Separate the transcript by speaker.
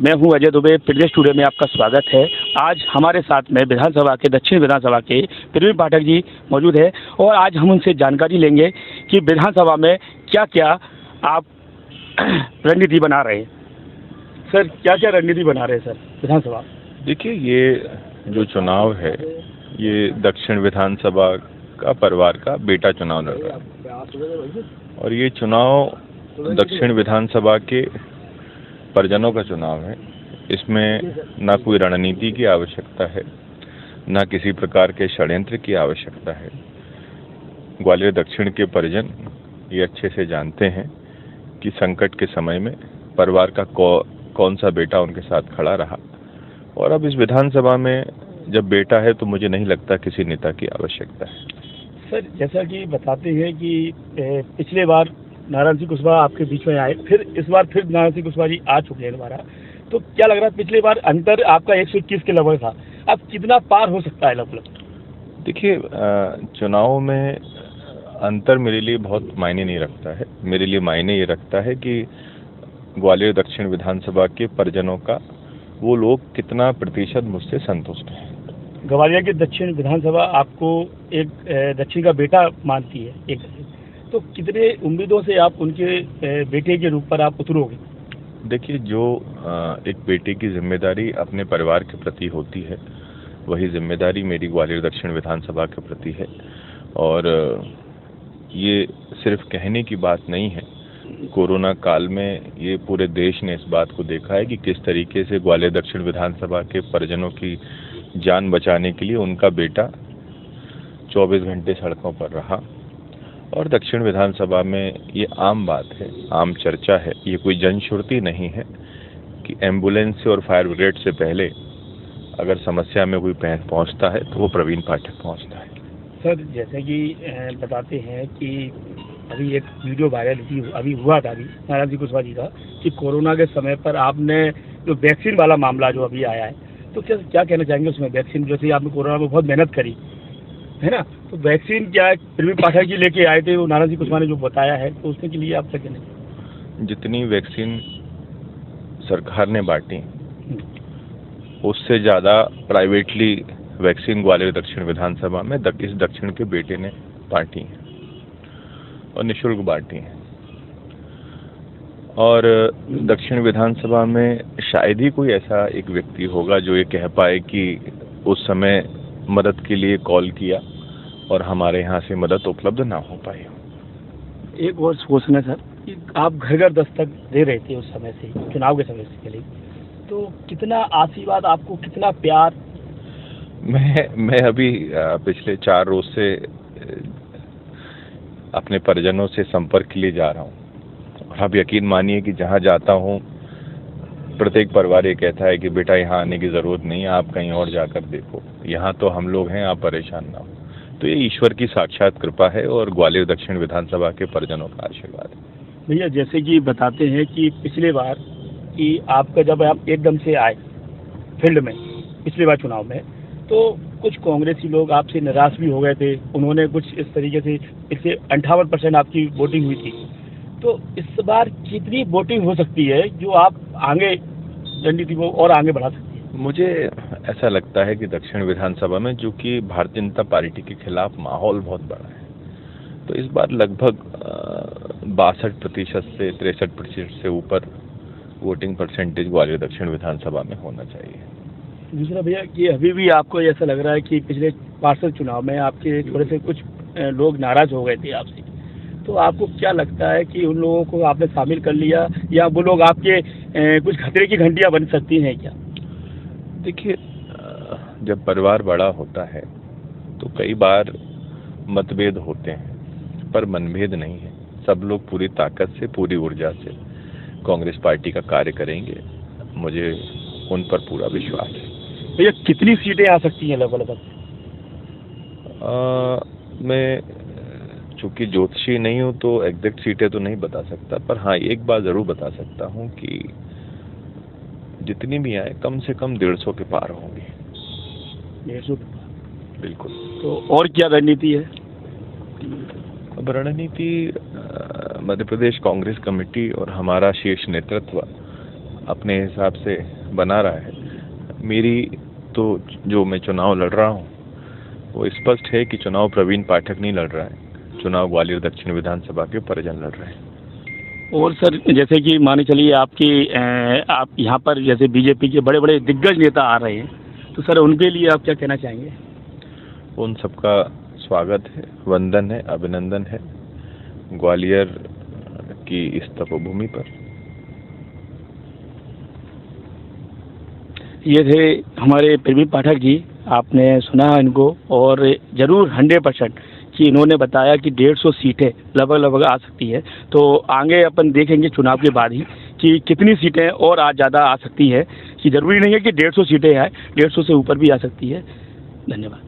Speaker 1: मैं हूं Ajay Dubey. Preview studio में आपका स्वागत है। आज हमारे साथ में विधानसभा के दक्षिण विधानसभा के प्रवीण पाठक जी मौजूद है और आज हम उनसे जानकारी लेंगे कि विधानसभा में क्या क्या आप रणनीति बना रहे हैं। सर, क्या क्या रणनीति बना रहे हैं सर विधानसभा?
Speaker 2: देखिए, ये जो चुनाव है ये दक्षिण विधानसभा का परिवार का बेटा चुनाव लड़ रहा है और ये चुनाव दक्षिण विधानसभा के परिजनों का चुनाव है। इसमें ना कोई रणनीति की आवश्यकता है, ना किसी प्रकार के षड्यंत्र की आवश्यकता है। ग्वालियर दक्षिण के परिजन ये अच्छे से जानते हैं कि संकट के समय में परिवार का कौन सा बेटा उनके साथ खड़ा रहा और अब इस विधानसभा में जब बेटा है तो मुझे नहीं लगता किसी नेता की आवश्यकता है।
Speaker 1: सर, जैसा कि बताते हैं कि पिछले बार नारायण सिंह कुशवाहा आपके बीच में आए, फिर इस बार फिर नारायण सिंह कुशवाहा जी आ चुके हैं दोबारा, तो क्या लग रहा है? पिछले बार अंतर आपका 121 के लगभग था, अब कितना पार हो सकता है लगभग?
Speaker 2: देखिए, चुनाव में अंतर मेरे लिए बहुत मायने नहीं रखता है। मेरे लिए मायने ये रखता है कि ग्वालियर दक्षिण विधानसभा के परिजनों का वो लोग कितना प्रतिशत मुझसे संतुष्ट हैं।
Speaker 1: ग्वालियर की दक्षिण विधानसभा आपको एक दक्षिण का बेटा मानती है, एक तो कितने उम्मीदों से आप उनके बेटे के रूप पर आप उतरोगे?
Speaker 2: देखिए, जो एक बेटे की जिम्मेदारी अपने परिवार के प्रति होती है, वही जिम्मेदारी मेरी ग्वालियर दक्षिण विधानसभा के प्रति है। और ये सिर्फ कहने की बात नहीं है। कोरोना काल में ये पूरे देश ने इस बात को देखा है कि किस तरीके से ग्वालियर दक्षिण विधानसभा के परिजनों की जान बचाने के लिए उनका बेटा 24 घंटे सड़कों पर रहा। और दक्षिण विधानसभा में ये आम बात है, आम चर्चा है, ये कोई जनश्रुति नहीं है कि एम्बुलेंस से और फायर ब्रिगेड से पहले अगर समस्या में कोई पहुंचता है तो वो प्रवीण पाठक पहुंचता है।
Speaker 1: सर, जैसे कि बताते हैं कि अभी एक वीडियो वायरल अभी हुआ था नारायण सिंह कुशवाहा जी का कि कोरोना के समय पर आपने जो वैक्सीन वाला मामला जो अभी आया है, तो क्या कहना चाहेंगे उसमें? वैक्सीन जैसे आपने कोरोना में बहुत मेहनत करी है ना, तो वैक्सीन क्या है प्रवीण पाठक जी लेके आए थे, वो नारायण सिंह कुशवाहा ने जो बताया है, तो उसके लिए आप क्या कहना?
Speaker 2: जितनी वैक्सीन सरकार ने बांटी उससे ज़्यादा प्राइवेटली वैक्सीन ग्वालियर दक्षिण विधानसभा में इस दक्षिण के बेटे ने बांटी है और निःशुल्क बांटी है। और दक्षिण विधानसभा में शायद ही कोई ऐसा एक व्यक्ति होगा जो ये कह पाए कि उस समय मदद के लिए कॉल किया और हमारे यहाँ से मदद उपलब्ध ना हो पाई।
Speaker 1: एक और क्वेश्चन है सर कि आप घर घर दस्तक दे रहे थे उस समय से, चुनाव के समय से पहले, तो कितना आशीर्वाद आपको, कितना प्यार?
Speaker 2: मैं अभी पिछले 4 रोज से अपने परिजनों से संपर्क के लिए जा रहा हूँ और आप यकीन मानिए कि जहाँ जाता हूँ प्रत्येक परिवार ये कहता है कि बेटा यहाँ आने की ज़रूरत नहीं है, आप कहीं और जाकर देखो, यहाँ तो हम लोग हैं, आप परेशान ना हो। तो ये ईश्वर की साक्षात कृपा है और ग्वालियर दक्षिण विधानसभा के परिजनों का आशीर्वाद है।
Speaker 1: भैया, जैसे कि बताते हैं कि पिछले बार कि आपका जब आप एकदम से आए फील्ड में पिछले बार चुनाव में, तो कुछ कांग्रेसी लोग आपसे निराश भी हो गए थे। उन्होंने कुछ इस तरीके से 58% आपकी वोटिंग हुई थी। तो इस बार कितनी वोटिंग हो सकती है जो आप आगे रणनीति को और आगे बढ़ा सकती है?
Speaker 2: मुझे ऐसा लगता है कि दक्षिण विधानसभा में चूंकि भारतीय जनता पार्टी के खिलाफ माहौल बहुत बड़ा है, तो इस बार लगभग 62% से 63% से ऊपर वोटिंग परसेंटेज ग्वालियर दक्षिण विधानसभा में होना चाहिए।
Speaker 1: दूसरा भैया, कि अभी भी आपको ऐसा लग रहा है कि पिछले पार्षद चुनाव में आपके थोड़े से कुछ लोग नाराज हो गए थे आपसे, तो आपको क्या लगता है कि उन लोगों को आपने शामिल कर लिया या वो लोग आपके कुछ खतरे की घंटियां बन सकती हैं क्या?
Speaker 2: देखिए, जब परिवार बड़ा होता है तो कई बार मतभेद होते हैं, पर मनभेद नहीं है। सब लोग पूरी ताकत से, पूरी ऊर्जा से कांग्रेस पार्टी का कार्य करेंगे। मुझे उन पर पूरा विश्वास है।
Speaker 1: भैया, कितनी सीटें आ सकती हैं लगभग?
Speaker 2: मैं चूंकि ज्योतिषी नहीं हूँ तो एग्जैक्ट सीटें तो नहीं बता सकता, पर हाँ एक बात जरूर बता सकता हूँ कि जितनी भी आए कम से कम 150 के पार होंगे।
Speaker 1: 150?
Speaker 2: बिल्कुल।
Speaker 1: तो और क्या रणनीति है?
Speaker 2: अब रणनीति मध्य प्रदेश कांग्रेस कमेटी और हमारा शीर्ष नेतृत्व अपने हिसाब से बना रहा है। मेरी तो जो मैं चुनाव लड़ रहा हूँ वो स्पष्ट है कि चुनाव प्रवीण पाठक नहीं लड़ रहा है, चुनाव ग्वालियर दक्षिण विधानसभा के परिजन लड़ रहे हैं।
Speaker 1: और सर जैसे कि माने चलिए आप यहाँ पर जैसे बीजेपी के बड़े बड़े दिग्गज नेता आ रहे हैं, तो सर उनके लिए आप क्या कहना चाहेंगे?
Speaker 2: उन सबका स्वागत है, वंदन है, अभिनंदन है ग्वालियर की इस तपोभूमि पर।
Speaker 1: ये थे हमारे प्रवीण पाठक जी, आपने सुना इनको, और ज़रूर 100% कि इन्होंने बताया कि 150 सीटें लगभग आ सकती है। तो आगे अपन देखेंगे चुनाव के बाद ही कि कितनी सीटें और आज ज़्यादा आ सकती है, कि ज़रूरी नहीं है कि 150 सीटें आए, 150 से ऊपर भी आ सकती है। धन्यवाद।